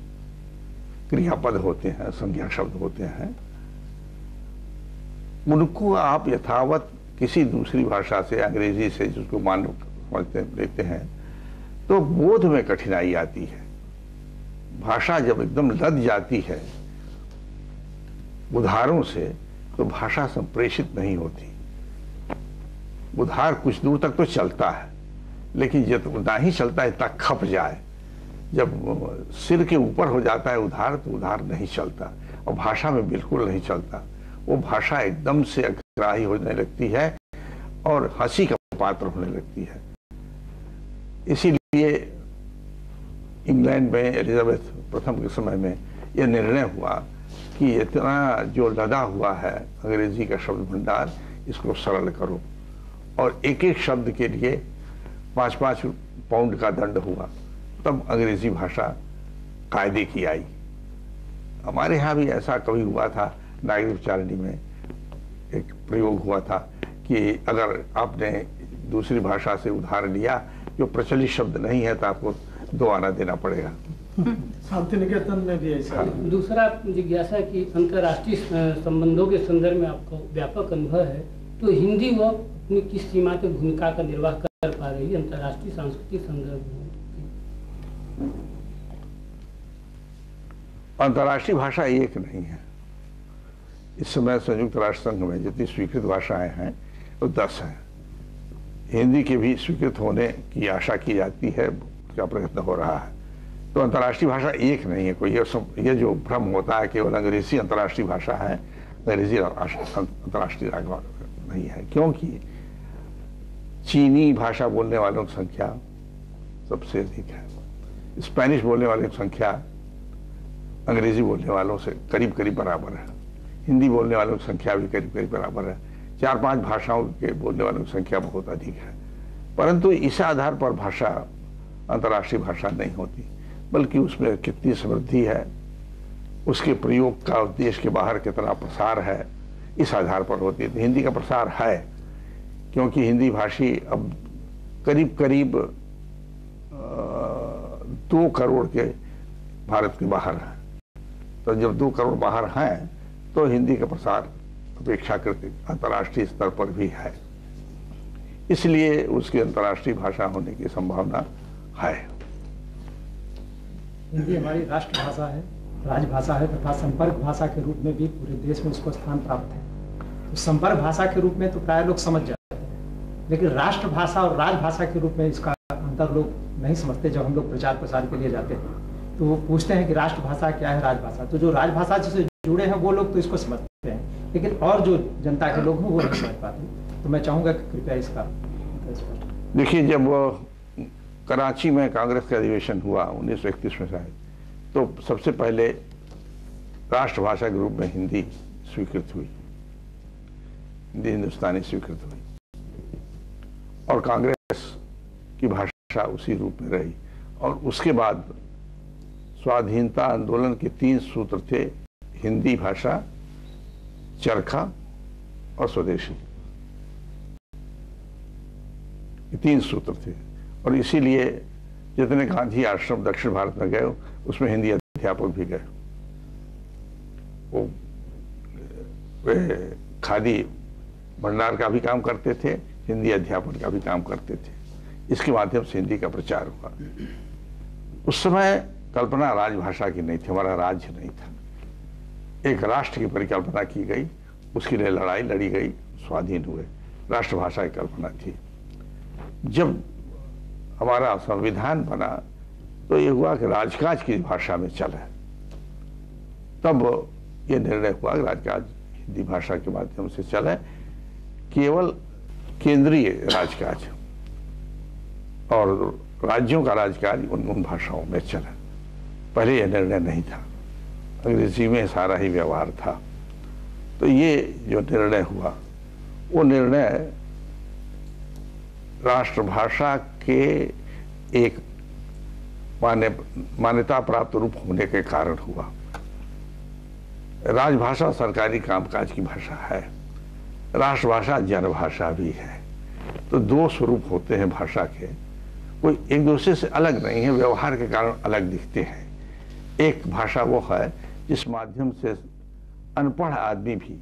क्रियापद होते हैं, संज्ञा शब्द होते हैं, उनको आप यथावत किसी दूसरी भाषा से, अंग्रेजी से जिसको मान समझते लेते हैं तो बोध में कठिनाई आती है। भाषा जब एकदम लद जाती है उद्धारों से तो भाषा संप्रेषित नहीं होती। उद्धार कुछ दूर तक तो चलता है, लेकिन जब ना ही चलता है इतना खप जाए, जब सिर के ऊपर हो जाता है उद्धार, तो उद्धार नहीं चलता और भाषा में बिल्कुल नहीं चलता। वो भाषा एकदम से अग्राही होने लगती है और हंसी का पात्र होने लगती है। इसीलिए इंग्लैंड में एलिजाबेथ प्रथम के समय में यह निर्णय हुआ कि इतना जो लदा हुआ है अंग्रेजी का शब्द भंडार, इसको सरल करो, और एक एक शब्द के लिए 5-5 पाउंड का दंड हुआ। तब अंग्रेजी भाषा कायदे की आई। हमारे यहाँ भी ऐसा कभी हुआ था, नागरिक उच्चारणी में एक प्रयोग हुआ था कि अगर आपने दूसरी भाषा से उधार लिया जो प्रचलित शब्द नहीं है तो आपको 2 आना देना पड़ेगा। शांति निकेतन में भी ऐसा। दूसरा जिज्ञासा कि अंतर्राष्ट्रीय संबंधों के संदर्भ में आपको व्यापक अनुभव है, तो हिंदी वो अपनी किस सीमा तक भूमिका का निर्वाह कर पा रही है अंतर्राष्ट्रीय सांस्कृतिक संदर्भ में? अंतर्राष्ट्रीय भाषा एक नहीं है। इस समय संयुक्त राष्ट्र संघ में जितनी स्वीकृत भाषाएं हैं वो 10 हैं। हिंदी के भी स्वीकृत होने की आशा की जाती है, उसका प्रयत्न हो रहा है। तो अंतर्राष्ट्रीय भाषा एक नहीं है कोई। ये जो भ्रम होता है केवल अंग्रेजी अंतर्राष्ट्रीय भाषा है, अंग्रेजी अंतर्राष्ट्रीय नहीं है, क्योंकि चीनी भाषा बोलने वालों की संख्या सबसे अधिक है। स्पेनिश बोलने वालों की संख्या अंग्रेजी बोलने वालों से करीब करीब बराबर है। हिंदी बोलने वालों की संख्या भी करीब करीब बराबर है। 4-5 भाषाओं के बोलने वालों की संख्या बहुत अधिक है, परंतु इस आधार पर भाषा अंतर्राष्ट्रीय भाषा नहीं होती, बल्कि उसमें कितनी समृद्धि है, उसके प्रयोग का देश के बाहर कितना प्रसार है, इस आधार पर होती है। हिंदी का प्रसार है क्योंकि हिंदी भाषी अब करीब करीब 2 करोड़ के भारत के बाहर हैं। तो जब 2 करोड़ बाहर हैं तो हिंदी का प्रसार अपेक्षाकृत अंतर्राष्ट्रीय स्तर पर भी है, इसलिए उसकी अंतर्राष्ट्रीय भाषा होने की संभावना है। हिंदी हमारी राष्ट्रभाषा है, राजभाषा है तथा संपर्क भाषा के रूप में भी पूरे देश में उसको स्थान प्राप्त है। तो संपर्क भाषा के रूप में तो प्राय लोग समझ जाते हैं, लेकिन राष्ट्रभाषा और राजभाषा के रूप में इसका अंतर लोग नहीं समझते। जब हम लोग प्रचार प्रसार के लिए जाते हैं तो वो पूछते हैं कि राष्ट्रभाषा क्या है, राजभाषा। तो जो राजभाषा से जुड़े हैं वो लोग तो इसको समझते हैं, लेकिन और जो जनता के लोग हैं वो नहीं समझ पाते। तो मैं चाहूँगा कि कृपया इसका देखिए, जब कराची में कांग्रेस का अधिवेशन हुआ 1931 में शायद, तो सबसे पहले राष्ट्रभाषा के रूप में हिंदी स्वीकृत हुई, हिंदी हिंदुस्तानी स्वीकृत हुई, और कांग्रेस की भाषा उसी रूप में रही। और उसके बाद स्वाधीनता आंदोलन के 3 सूत्र थे, हिंदी भाषा, चरखा और स्वदेशी, ये 3 सूत्र थे। और इसीलिए जितने गांधी आश्रम दक्षिण भारत में गए उसमें हिंदी अध्यापक भी गए। वो खादी भंडार का भी काम करते थे, हिंदी अध्यापन का भी काम करते थे। इसके माध्यम से हिंदी का प्रचार हुआ। उस समय कल्पना राजभाषा की नहीं थी, हमारा राज्य नहीं था। एक राष्ट्र की परिकल्पना की गई, उसके लिए लड़ाई लड़ी गई, स्वाधीन हुए, राष्ट्रभाषा की कल्पना थी। जब हमारा संविधान बना तो ये हुआ कि राजकाज की भाषा में चले, तब ये निर्णय हुआ कि राजकाज हिंदी भाषा के माध्यम से चले, केवल केंद्रीय राजकाज और राज्यों का राजकाज उन भाषाओं में चले। पहले यह निर्णय नहीं था, अंग्रेजी में सारा ही व्यवहार था। तो ये जो निर्णय हुआ वो निर्णय राष्ट्रभाषा के एक मान्यता प्राप्त रूप होने के कारण हुआ। राजभाषा सरकारी कामकाज की भाषा है, राष्ट्रभाषा जनभाषा भी है। तो 2 स्वरूप होते हैं भाषा के, कोई एक दूसरे से अलग नहीं है, व्यवहार के कारण अलग दिखते हैं। एक भाषा वो है जिस माध्यम से अनपढ़ आदमी भी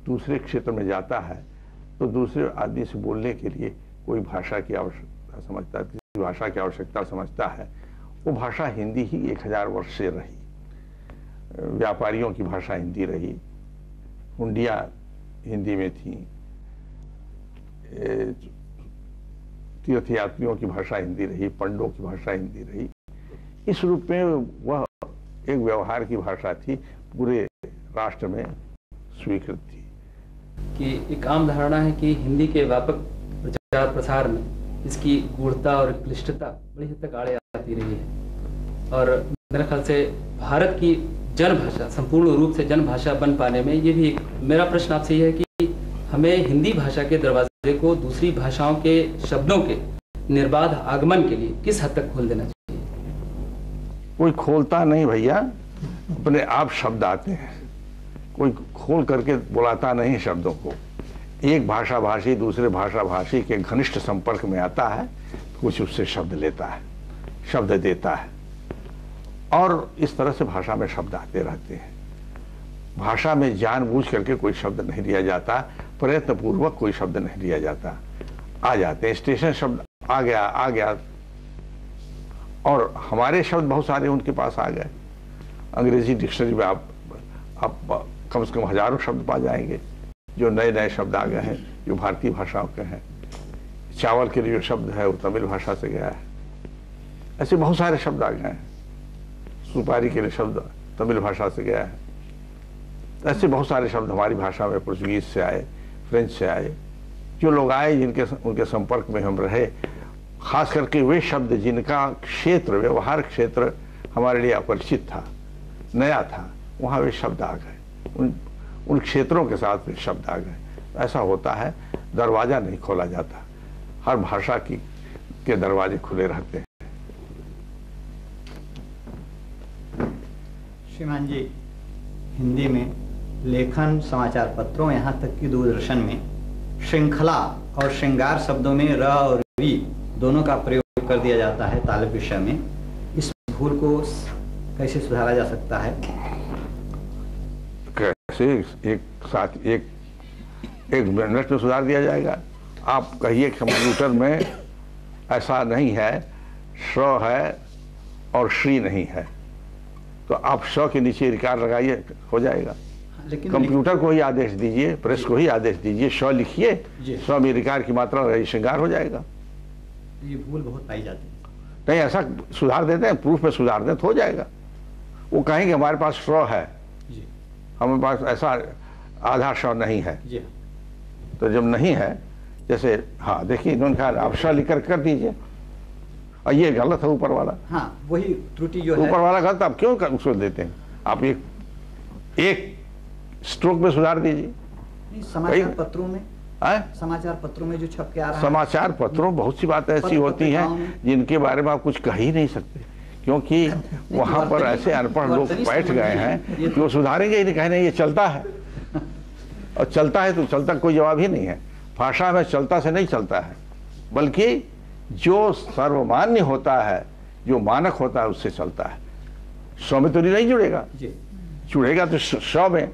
दूसरे क्षेत्र में जाता है तो दूसरे आदमी से बोलने के लिए कोई भाषा की आवश्यकता समझता है, किसी भाषा की आवश्यकता समझता है। वो भाषा हिंदी ही 1000 वर्ष से रही। व्यापारियों की भाषा हिंदी रही, हुंडियाँ हिंदी में थी, तीर्थयात्रियों की भाषा हिंदी रही, पंडों की भाषा हिंदी रही। इस रूप में वह एक व्यवहार की भाषा थी, पूरे राष्ट्र में स्वीकृत थी। कि एक आम धारणा है कि हिंदी के व्यापक प्रचार प्रसार में इसकी गूढ़ता और क्लिष्टता बड़ी हद तक आड़े आती रही है, और मेरे ख्याल से भारत की जनभाषा संपूर्ण रूप से जनभाषा बन पाने में ये भी एक मेरा प्रश्न आपसे ये है कि हमें हिंदी भाषा के दरवाजे को दूसरी भाषाओं के शब्दों के निर्बाध आगमन के लिए किस हद तक खोल देना चाहिए? कोई खोलता नहीं भैया, अपने आप शब्द आते हैं, कोई खोल करके बुलाता नहीं शब्दों को। एक भाषा भाषी दूसरे भाषा भाषी के घनिष्ठ संपर्क में आता है, कुछ उससे शब्द लेता है, शब्द देता है, और इस तरह से भाषा में शब्द आते रहते हैं। भाषा में जानबूझ करके कोई शब्द नहीं लिया जाता, प्रयत्नपूर्वक कोई शब्द नहीं लिया जाता, आ जाते हैं। स्टेशन शब्द आ गया, और हमारे शब्द बहुत सारे उनके पास आ गए। अंग्रेजी डिक्शनरी में आप कम से कम हजारों शब्द पा जाएंगे जो नए नए शब्द आ गए हैं, जो भारतीय भाषाओं के हैं। चावल के लिए जो शब्द है वो तमिल भाषा से गया है, ऐसे बहुत सारे शब्द आ गए हैं। सुपारी के लिए शब्द तमिल भाषा से गया है। ऐसे बहुत सारे शब्द हमारी भाषा में पुर्तगीज से आए, फ्रेंच से आए। जो लोग आए उनके संपर्क में हम रहे, खास करके वे शब्द जिनका क्षेत्र, व्यवहार क्षेत्र हमारे लिए अपरिचित था, नया था, वहाँ वे शब्द आ गए, उन क्षेत्रों के साथ वे शब्द आ गए। ऐसा होता है, दरवाजा नहीं खोला जाता, हर भाषा के दरवाजे खुले रहते हैं। श्रीमान जी, हिंदी में लेखन, समाचार पत्रों, यहाँ तक कि दूरदर्शन में श्रृंखला और श्रृंगार शब्दों में र और री दोनों का प्रयोग कर दिया जाता है तालव्य विषय में। इस भूल को कैसे सुधारा जा सकता है? कैसे? एक मिनट में सुधार दिया जाएगा। आप कहिए कंप्यूटर में ऐसा नहीं है, श्र है और श्री नहीं है, तो आप श के नीचे रिकार लगाइए, हो जाएगा। लेकिन कंप्यूटर को ही आदेश दीजिए, प्रेस को ही आदेश दीजिए, श लिखिए, श में रिकार की मात्रा रही, श्रृंगार हो जाएगा। ये भूल बहुत पाई जाती है। नहीं, ऐसा सुधार देते हैं, प्रूफ में सुधार दें तो हो जाएगा। वो कहेंगे हमारे पास श्र है, हमारे पास ऐसा आधा श नहीं है। तो जब नहीं है, जैसे हाँ देखिए इन्होंने कहा आप श लिख कर दीजिए, और ये गलत है ऊपर वाला। हाँ, वही त्रुटि जो है ऊपर वाला गलत, आप क्यों उसको देते हैं? आप एक स्ट्रोक में सुधार दीजिए। समाचार पत्रों में समाचार पत्रों में जो छप के आ रहा है, समाचार पत्रों बहुत सी बातें ऐसी होती हैं जिनके बारे में आप कुछ कह ही नहीं सकते, क्योंकि वहां पर ऐसे अनपढ़ लोग बैठ गए हैं कि वो सुधारेंगे ही नहीं, कहे नहीं ये चलता है, और चलता है तो चलता कोई जवाब ही नहीं है। भाषा में चलता से नहीं चलता है, बल्कि जो सर्वमान्य होता है, जो मानक होता है, उससे चलता है। 100 में तो नहीं जुड़ेगा, जुड़ेगा तो 100 में,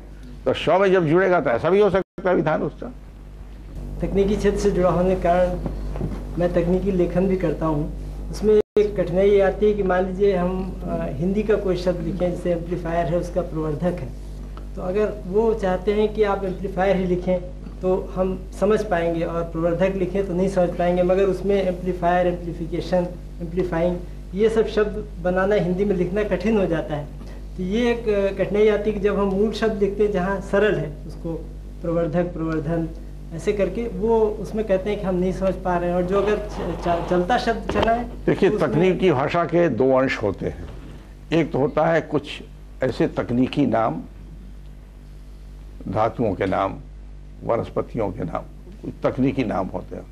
तो 100 में जब जुड़ेगा तो ऐसा भी हो सकता है विधान उसका। तकनीकी क्षेत्र से जुड़ा होने के कारण मैं तकनीकी लेखन भी करता हूँ। उसमें एक कठिनाई ये आती है कि मान लीजिए हम हिंदी का कोई शब्द लिखें, जैसे एम्पलीफायर है, उसका प्रवर्धक है, तो अगर वो चाहते हैं कि आप एम्पलीफायर ही लिखें तो हम समझ पाएंगे, और प्रवर्धक लिखें तो नहीं समझ पाएंगे, मगर उसमें एम्पलीफायर, एम्पलीफिकेशन, एम्पलीफाइंग, ये सब शब्द बनाना, हिंदी में लिखना कठिन हो जाता है। तो ये एक कठिनाई आती है कि जब हम मूल शब्द लिखते हैं जहाँ सरल है, उसको प्रवर्धक, प्रवर्धन ऐसे करके, वो उसमें कहते हैं कि हम नहीं समझ पा रहे हैं। और जो अगर चलता शब्द चला है, देखिए तकनीकी भाषा के 2 अंश होते हैं। एक तो होता है कुछ ऐसे तकनीकी नाम, धातुओं के नाम, वनस्पतियों के नाम, कुछ तकनीकी नाम होते हैं।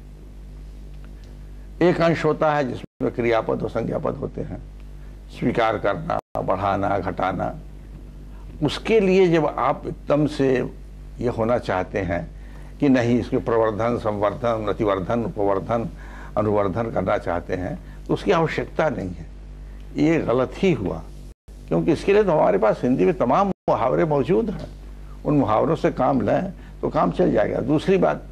एक अंश होता है जिसमें क्रियापद और संज्ञापद होते हैं, स्वीकार करना, बढ़ाना, घटाना। उसके लिए जब आप एकदम से ये होना चाहते हैं कि नहीं, इसके प्रवर्धन, संवर्धन, अतिवर्धन, उपवर्धन, अनुवर्धन करना चाहते हैं, तो उसकी आवश्यकता नहीं है। ये गलत ही हुआ, क्योंकि इसके लिए तो हमारे पास हिंदी में तमाम मुहावरे मौजूद हैं। उन मुहावरों से काम लें तो काम चल जाएगा। दूसरी बात,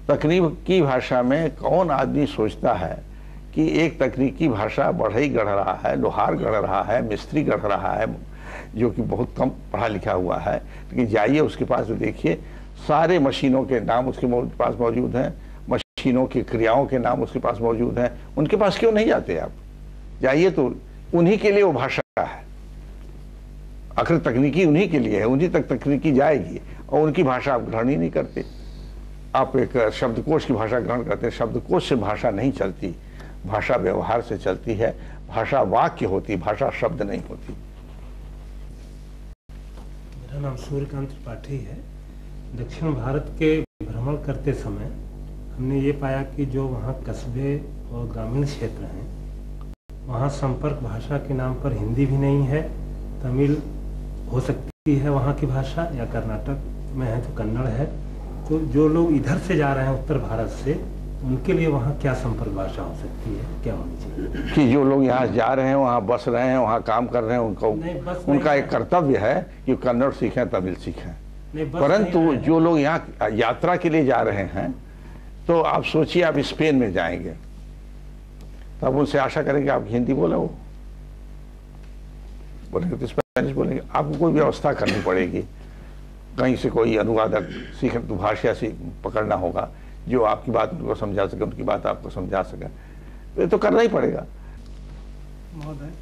तकनीकी भाषा में कौन आदमी सोचता है कि एक तकनीकी भाषा बढ़ई गढ़ रहा है, लोहार गढ़ रहा है, मिस्त्री गढ़ रहा है, जो कि बहुत कम पढ़ा लिखा हुआ है, लेकिन जाइए उसके पास तो देखिए सारे मशीनों के नाम उसके पास मौजूद हैं, मशीनों की क्रियाओं के नाम उसके पास मौजूद हैं। उनके पास क्यों नहीं जाते आप? जाइए, तो उन्हीं के लिए वो भाषा है। आखिर तकनीकी उन्हीं के लिए है, उन्हीं तक तकनीकी जाएगी, और उनकी भाषा आप ग्रहण ही नहीं करते। आप एक शब्दकोश की भाषा ग्रहण करते हैं। शब्दकोश से भाषा नहीं चलती, भाषा व्यवहार से चलती है। भाषा वाक्य होती, भाषा शब्द नहीं होती। मेरा नाम सूर्यकांत त्रिपाठी है। दक्षिण भारत के भ्रमण करते समय हमने ये पाया कि जो वहाँ कस्बे और ग्रामीण क्षेत्र हैं, वहाँ संपर्क भाषा के नाम पर हिंदी भी नहीं है, तमिल हो सकती है वहाँ की भाषा, या कर्नाटक में है तो कन्नड़ है। तो जो लोग इधर से जा रहे हैं उत्तर भारत से, उनके लिए वहाँ क्या संपर्क भाषा हो सकती है, क्या होनी चाहिए? कि जो लोग यहाँ जा रहे हैं, वहाँ बस रहे हैं, वहाँ काम कर रहे हैं, उनका एक कर्तव्य है कि कन्नड़ सीखें, तमिल सीखें। परंतु जो लोग यहाँ यात्रा के लिए जा रहे हैं, तो आप सोचिए आप स्पेन में जाएंगे, तो आप उनसे आशा करेंगे आप हिंदी बोले, वो बोलेंगे तो स्पेनिश बोलेंगे। आपको कोई व्यवस्था करनी पड़ेगी, कहीं से कोई अनुवादक सीख तो भाषा से पकड़ना होगा जो आपकी बात उनको समझा सके, उनकी बात आपको समझा सके, तो ये तो करना ही पड़ेगा। महोदय,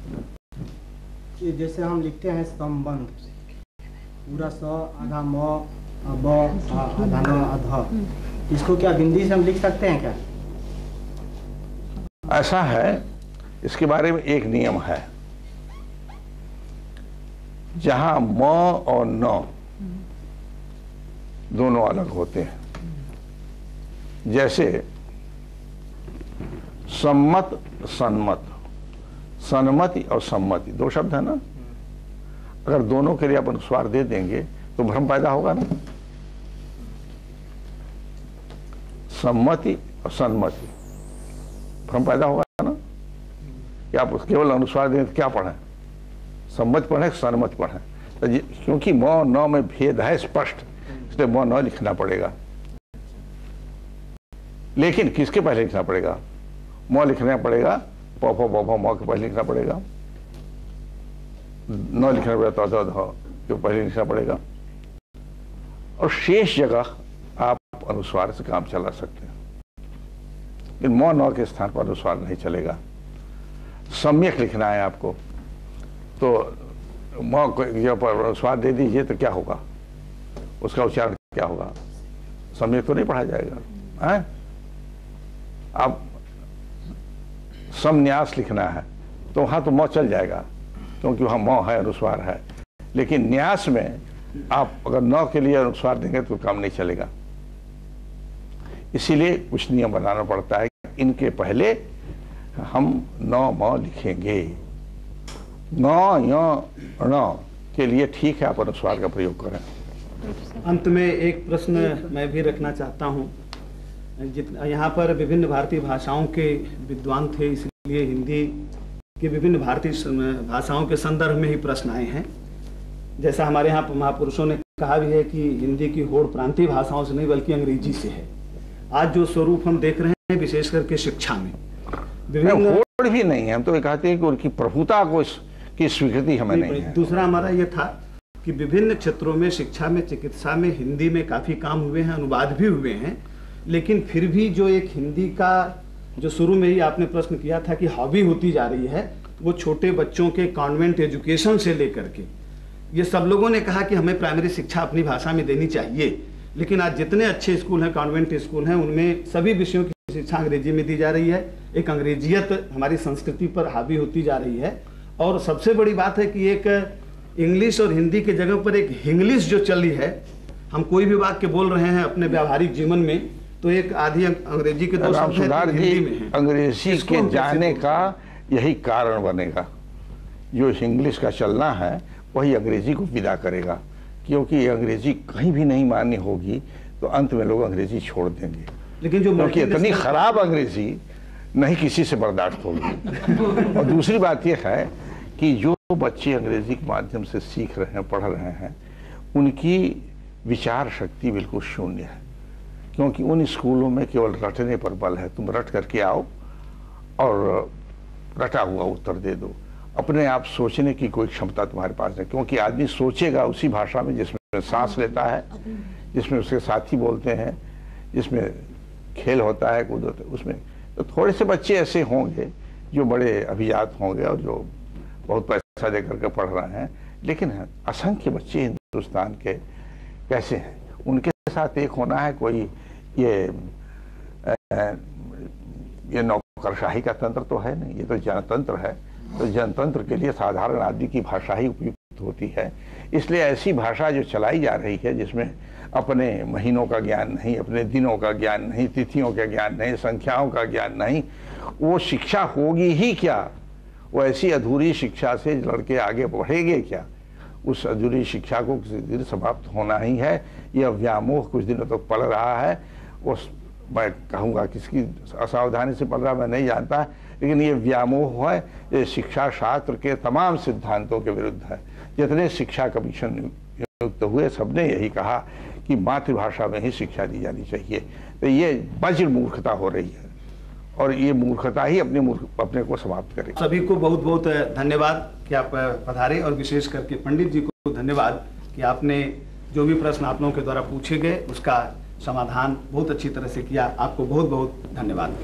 ये जैसे हम लिखते हैं संबंध, पूरा स, आधा म, ब, आधा न, आधा, इसको क्या हिंदी से हम लिख सकते हैं क्या? ऐसा है, इसके बारे में एक नियम है, जहां म और न दोनों अलग होते हैं। जैसे सम्मत, सन्मत, सन्मति और सम्मति 2 शब्द है ना, अगर दोनों के लिए आप अनुस्वार दे देंगे तो भ्रम पैदा होगा ना। सम्मति और सन्मति, भ्रम पैदा होगा ना कि आप केवल अनुस्वार दें तो क्या पढ़ें, सम्मत पढ़ें, सन्मत पढ़ें। तो क्योंकि म और न में भेद है स्पष्ट, इसलिए म न लिखना पड़ेगा। लेकिन किसके पहले लिखना पड़ेगा? म लिखना पड़ेगा, प फ ब भ म के पहले लिखना पड़ेगा, न लिखना पड़ेगा तो ध के पहले लिखना पड़ेगा, और शेष जगह आप अनुस्वार से काम चला सकते हैं। लेकिन म न के स्थान पर अनुस्वार नहीं चलेगा। सम्यक लिखना है आपको, तो म को जब अनुस्वार दे दीजिए तो क्या होगा, उसका उच्चारण क्या होगा? सम्यक तो नहीं पढ़ा जाएगा। है आप समन्यास लिखना है तो वहां तो म चल जाएगा, क्योंकि वहां म है, अनुस्वार है। लेकिन न्यास में आप अगर न के लिए अनुस्वार देंगे तो काम नहीं चलेगा। इसीलिए कुछ नियम बनाना पड़ता है। इनके पहले हम न म लिखेंगे, न य ण के लिए ठीक है आप अनुस्वार का प्रयोग करें। अंत में एक प्रश्न मैं भी रखना चाहता हूँ। यहाँ पर विभिन्न भारतीय भाषाओं के विद्वान थे, इसलिए हिंदी की विभिन्न भारतीय भाषाओं के संदर्भ में ही प्रश्न आए हैं। जैसा हमारे यहाँ महापुरुषों ने कहा भी है कि हिंदी की होड़ प्रांतीय भाषाओं से नहीं बल्कि अंग्रेजी से है। आज जो स्वरूप हम देख रहे हैं विशेष करके शिक्षा में होड़ भी नहीं है, हम तो ये कहते हैं कि उनकी प्रभुता को की स्वीकृति हमें नहीं है। दूसरा हमारा ये था कि विभिन्न क्षेत्रों में, शिक्षा में, चिकित्सा में हिंदी में काफी काम हुए हैं, अनुवाद भी हुए हैं, लेकिन फिर भी जो एक हिंदी का जो शुरू में ही आपने प्रश्न किया था कि हॉबी होती जा रही है, वो छोटे बच्चों के कॉन्वेंट एजुकेशन से लेकर के ये सब लोगों ने कहा कि हमें प्राइमरी शिक्षा अपनी भाषा में देनी चाहिए, लेकिन आज जितने अच्छे स्कूल हैं, कॉन्वेंट स्कूल हैं, उनमें सभी विषयों की शिक्षा अंग्रेजी में दी जा रही है। एक अंग्रेजियत हमारी संस्कृति पर हावी होती जा रही है। और सबसे बड़ी बात है कि एक इंग्लिश और हिंदी के जगह पर एक हिंग्लिश जो चली है, हम कोई भी वाक्य बोल रहे हैं अपने व्यावहारिक जीवन में तो एक आधी अंग्रेजी के दो शब्द हिंदी में है। अंग्रेजी के जाने का यही कारण बनेगा। जो इंग्लिश का चलना है वही अंग्रेजी को विदा करेगा, क्योंकि अंग्रेजी कहीं भी नहीं मान्य होगी तो अंत में लोग अंग्रेजी छोड़ देंगे। लेकिन जो क्योंकि इतनी खराब अंग्रेजी नहीं किसी से बर्दाश्त होगी। और दूसरी बात यह है कि जो बच्चे अंग्रेजी के माध्यम से सीख रहे हैं, पढ़ रहे हैं, उनकी विचार शक्ति बिल्कुल शून्य है, क्योंकि उन स्कूलों में केवल रटने पर बल है। तुम रट करके आओ और रटा हुआ उत्तर दे दो, अपने आप सोचने की कोई क्षमता तुम्हारे पास नहीं। क्योंकि आदमी सोचेगा उसी भाषा में जिसमें सांस लेता है, जिसमें उसके साथी बोलते हैं, जिसमें खेल होता है, कूद होता है, उसमें। तो थोड़े से बच्चे ऐसे होंगे जो बड़े अभिजात होंगे और जो बहुत पैसा दे करके पढ़ रहे हैं, लेकिन असंख्य बच्चे हिंदुस्तान के कैसे हैं, उनके साथ एक होना है। कोई ये नौकरशाही का तंत्र तो है नहीं, ये तो जनतंत्र है। तो जनतंत्र के लिए साधारण आदमी की भाषा ही उपयुक्त होती है। इसलिए ऐसी भाषा जो चलाई जा रही है जिसमें अपने महीनों का ज्ञान नहीं, अपने दिनों का ज्ञान नहीं, तिथियों का ज्ञान नहीं, संख्याओं का ज्ञान नहीं, वो शिक्षा होगी ही क्या? वो ऐसी अधूरी शिक्षा से लड़के आगे बढ़ेंगे क्या? उस अधूरी शिक्षा को किसी दिन समाप्त होना ही है। यह व्यामोह कुछ दिनों तक पल रहा है, वो मैं कहूँगा किसकी असावधानी से पल रहा मैं नहीं जानता, लेकिन ये व्यामोह है, ये शिक्षा शास्त्र के तमाम सिद्धांतों के विरुद्ध है। जितने शिक्षा कमीशन नियुक्त हुए सबने यही कहा कि मातृभाषा में ही शिक्षा दी जानी चाहिए। तो ये वज्र मूर्खता हो रही है और ये मूर्खता ही अपने को समाप्त करे। सभी को बहुत बहुत धन्यवाद कि आप पधारे, और विशेष करके पंडित जी को धन्यवाद कि आपने जो भी प्रश्न आप लोगों के द्वारा पूछे गए उसका समाधान बहुत अच्छी तरह से किया। आपको बहुत बहुत धन्यवाद।